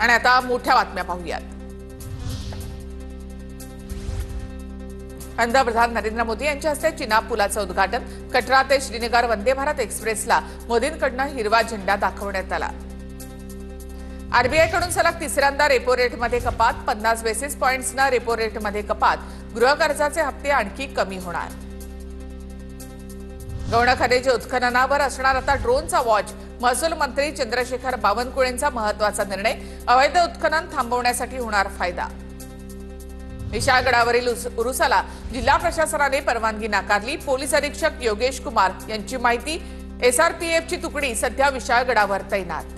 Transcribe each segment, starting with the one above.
आणि आता मोठ्या बातम्या पाहूयात। पंतप्रधान नरेंद्र मोदी यांच्या हस्ते चिनाब पुलाचं उद्घाटन। कटरा ते श्रीनगर वंदे भारत एक्सप्रेसला मोदींकडून हिरवा झेंडा दाखवण्यात आला। आरबीआय कडून सलग तिसऱ्यांदा रेपो रेटमध्ये कपात। 50 बेसिस पॉइंट्सना रेपो रेटमध्ये कपात। गृह कर्जाचे हप्ते आणखी कमी होणार। गौण खनिज उत्खननावर असणार आता ड्रोनचा वॉच। महसूल मंत्री चंद्रशेखर बावनकुळेंचा महत्त्वाचा निर्णय। अवैध उत्खनन थांबवण्यासाठी होणार फायदा। विशाळगडावरील उरुसाला जिल्हा प्रशासनाने परवानगी नाकारली। पोलीस अधीक्षक योगेश कुमार यांची माहिती। एसआरपीएफची तुकडी सध्या विशाळगडावर तैनात।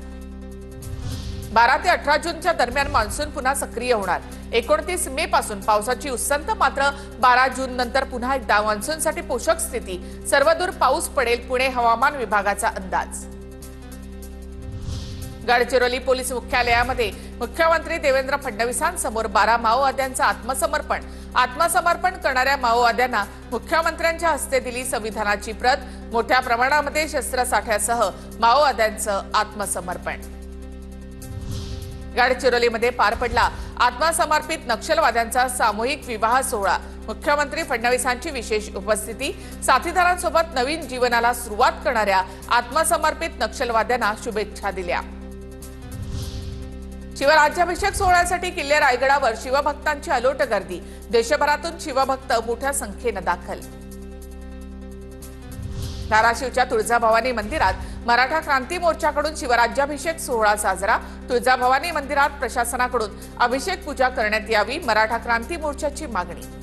12 ते 18 जूनच्या दरम्यान मान्सून पुन्हा सक्रिय होणार। 29 मे पासून पावसाची उसंत, मात्र 12 जून नंतर पुन्हा एकदा मान्सूनसाठी पोषक स्थिती। सर्वदूर पाऊस पडेल, पुणे हवामान विभागाचा अंदाज। गडचिरोली पोलीस मुख्यालयामध्ये मुख्यमंत्री देवेंद्र फडणवीसांसमोर 12 माओवाद्यांचं आत्मसमर्पण करणाऱ्या माओवाद्यांना मुख्यमंत्र्यांच्या हस्ते दिली संविधानाची प्रत। मोठ्या प्रमाणामध्ये शस्त्रसाठ्यासह माओवाद्यांचं आत्मसमर्पण। गडचिरोलीमध्ये पार पडला आत्मसमर्पित नक्षलवाद्यांचा सामूहिक विवाह सोहळा। मुख्यमंत्री फडणवीसांची विशेष उपस्थिती। साथीदारांसोबत नवीन जीवनाला सुरुवात करणाऱ्या आत्मसमर्पित नक्षलवाद्यांना शुभेच्छा दिल्या। शिवराज्याभिषेक सोहळ्यासाठी किल्ले रायगडावर शिवभक्तांची अलोट गर्दी। देशभरातून शिवभक्त मोठ्या संख्येने दाखल। धाराशिवच्या तुळजाभवानी मंदिरात मराठा क्रांती मोर्चाकडून शिवराज्याभिषेक सोहळा साजरा। तुळजाभवानी मंदिरात प्रशासनाकडून अभिषेक पूजा करण्यात यावी, मराठा क्रांती मोर्चाची मागणी।